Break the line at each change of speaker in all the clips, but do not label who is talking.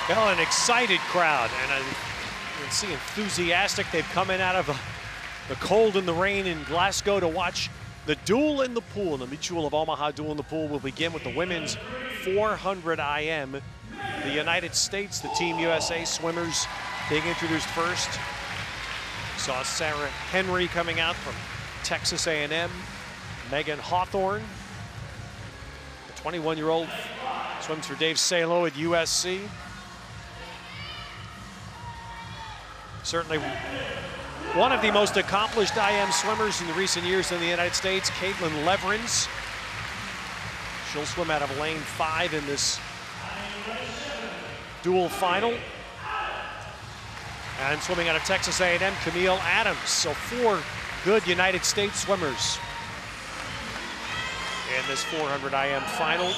Well, an excited crowd, and you can see enthusiastic. They've come in out of the cold and the rain in Glasgow to watch the duel in the pool. The Mutual of Omaha duel in the pool will begin with the women's 400 IM. The United States, the Team USA swimmers being introduced first. Saw Sarah Henry coming out from Texas A&M. Megan Hawthorne, the 21-year-old, swims for Dave Salo at USC. Certainly one of the most accomplished IM swimmers in the recent years in the United States, Caitlin Leverins. She'll swim out of lane 5 in this dual final. And swimming out of Texas A&M, Camille Adams. So 4 good United States swimmers in this 400 IM final,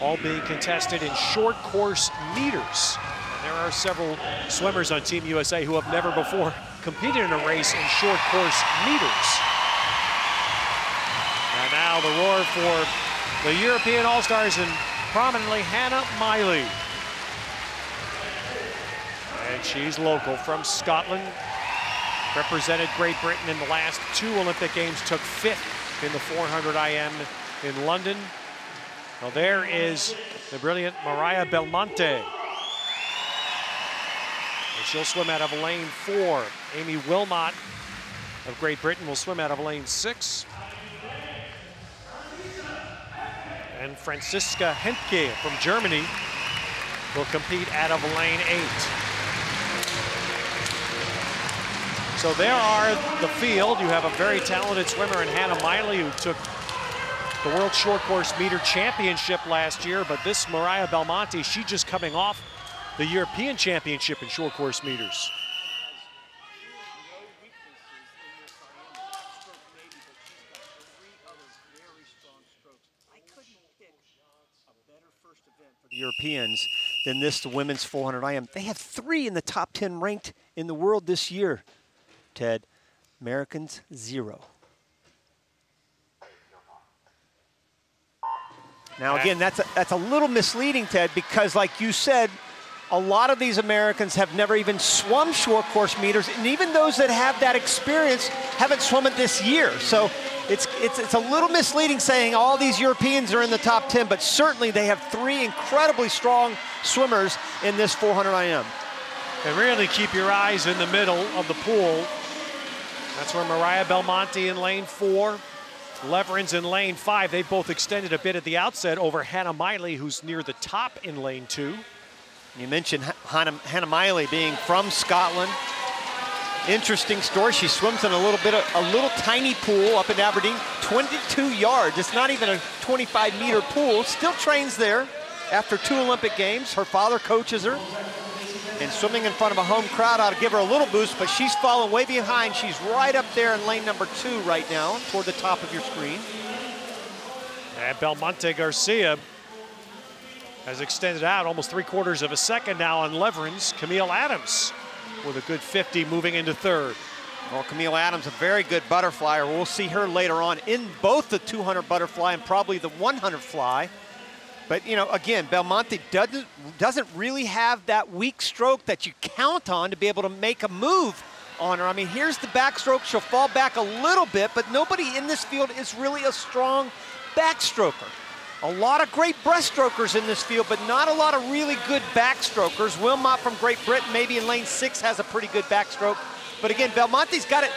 all being contested in short course meters. There are several swimmers on Team USA who have never before competed in a race in short course meters. And now the roar for the European All-Stars, and prominently Hannah Miley. And she's local from Scotland. Represented Great Britain in the last 2 Olympic Games, took 5th in the 400 IM in London. Well, there is the brilliant Mariah Belmonte. And she'll swim out of lane 4. Amy Wilmot of Great Britain will swim out of lane 6. And Franziska Hentke from Germany will compete out of lane 8. So there are the field. You have a very talented swimmer in Hannah Miley, who took the World Short Course Meter Championship last year, but this Mariah Belmonte, she just coming off the European Championship in short course meters.
The Europeans than this, the women's 400 IM. They have 3 in the top 10 ranked in the world this year, Ted. Americans, 0. Now again, that's a little misleading, Ted, because like you said, a lot of these Americans have never even swum short course meters, and even those that have that experience haven't swum it this year. So it's a little misleading saying all these Europeans are in the top 10, but certainly they have 3 incredibly strong swimmers in this 400 IM.
And really keep your eyes in the middle of the pool. That's where Mariah Belmonte in lane 4, Leverins in lane 5. They both extended a bit at the outset over Hannah Miley, who's near the top in lane 2.
You mentioned Hannah Miley being from Scotland. Interesting story. She swims in a little tiny pool up in Aberdeen, 22 yards. It's not even a 25-meter pool. Still trains there after 2 Olympic Games. Her father coaches her. And swimming in front of a home crowd ought to give her a little boost, but she's falling way behind. She's right up there in lane number 2 right now, toward the top of your screen.
And Belmonte Garcia has extended out almost 3/4 of a second now on Leverins. Camille Adams with a good 50 moving into 3rd.
Well, Camille Adams, a very good butterflyer. We'll see her later on in both the 200 butterfly and probably the 100 fly. But, you know, again, Belmonte doesn't really have that weak stroke that you count on to be able to make a move on her. I mean, here's the backstroke. She'll fall back a little bit, but nobody in this field is really a strong backstroker. A lot of great breaststrokers in this field, but not a lot of really good backstrokers. Wilmot from Great Britain, maybe in lane 6, has a pretty good backstroke. But again, Belmonte's got it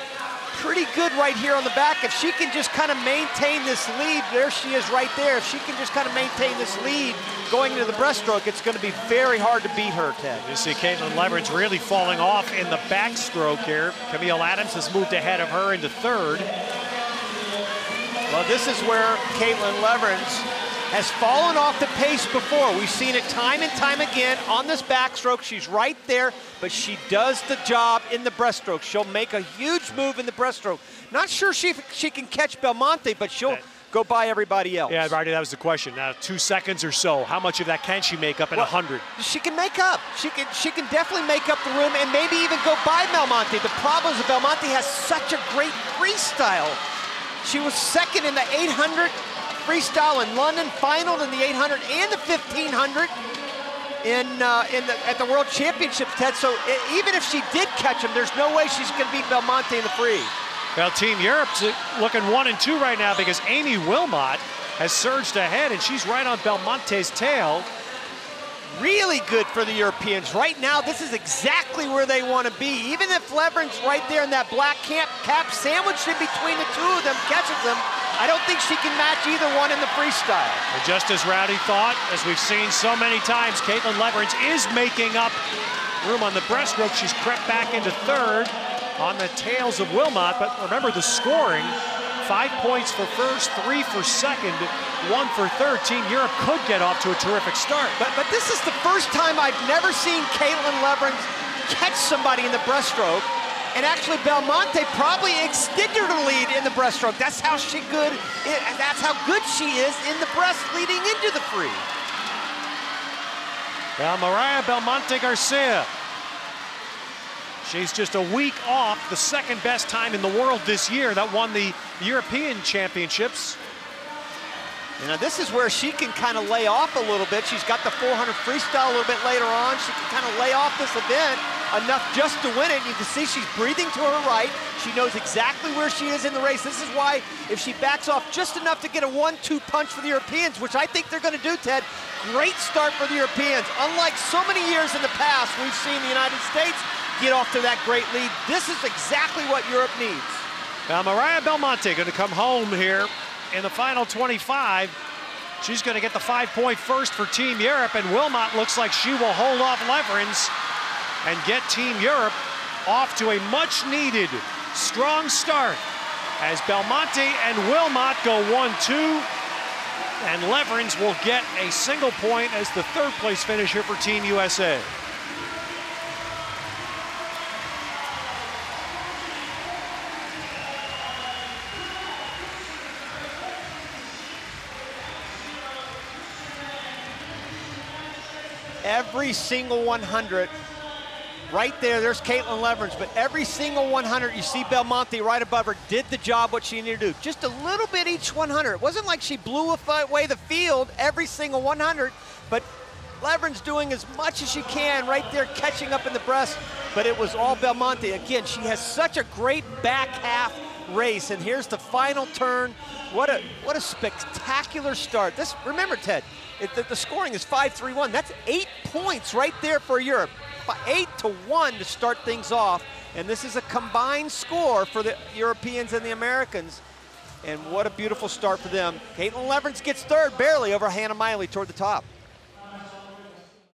pretty good right here on the back. If she can just kind of maintain this lead, there she is right there. If she can just kind of maintain this lead going into the breaststroke, it's going to be very hard to beat her, Ted.
You see Caitlin Leverins really falling off in the backstroke here. Camille Adams has moved ahead of her into 3rd.
Well, this is where Caitlin Leverins has fallen off the pace before. We've seen it time and time again on this backstroke. She's right there, but she does the job in the breaststroke. She'll make a huge move in the breaststroke. Not sure she can catch Belmonte, but she'll go by everybody else.
Yeah, Marty, that was the question. Now, 2 seconds or so, how much of that can she make up in 100?
She can make up. She can definitely make up the room and maybe even go by Belmonte. The problem is that Belmonte has such a great freestyle. She was 2nd in the 800 freestyle in London, finaled in the 800 and the 1500. at the World Championships, Ted. So even if she did catch him, there's no way she's going to beat Belmonte in the free.
Well, Team Europe's looking 1-2 right now because Amy Wilmot has surged ahead, and she's right on Belmonte's tail.
Really good for the Europeans. Right now, this is exactly where they want to be. Even if Leveren's right there in that black cap sandwiched in between the two of them, catches them, I don't think she can match either one in the freestyle.
And just as Rowdy thought, as we've seen so many times, Caitlin Leverens is making up room on the breaststroke. She's crept back into third on the tails of Wilmot, but remember the scoring. 5 points for first, 3 for second, 1 for third. Team Europe could get off to a terrific start.
But this is the first time I've never seen Caitlin Leverens catch somebody in the breaststroke. And actually, Belmonte probably extended her lead in the breaststroke. That's how that's how good she is in the breast leading into the free.
Well, Mariah Belmonte Garcia. She's just a week off the second best time in the world this year that won the European Championships.
You know, this is where she can kind of lay off a little bit. She's got the 400 freestyle a little bit later on. She can kind of lay off this event enough just to win it. You can see she's breathing to her right. She knows exactly where she is in the race. This is why if she backs off just enough to get a 1-2 punch for the Europeans, which I think they're going to do, Ted, great start for the Europeans. Unlike so many years in the past, we've seen the United States get off to that great lead. This is exactly what Europe needs.
Now, Mariah Belmonte going to come home here in the final 25. She's going to get the 5-point first for Team Europe, and Wilmot looks like she will hold off Leverens and get Team Europe off to a much-needed strong start as Belmonte and Wilmot go 1-2, and Leverens will get a single point as the third-place finisher for Team USA.
Every single 100, right there's Caitlin Leverens, but every single 100, you see Belmonte right above her, did the job what she needed to do. Just a little bit each 100. It wasn't like she blew away the field every single 100, but Leverens doing as much as she can right there, catching up in the breast, but it was all Belmonte. Again, she has such a great back half race, and here's the final turn. What a spectacular start. This, remember, Ted, the scoring is 5-3-1. That's 8 points right there for Europe. 8-1 to start things off. And this is a combined score for the Europeans and the Americans. And what a beautiful start for them. Caitlin Leverens gets third, barely over Hannah Miley toward the top.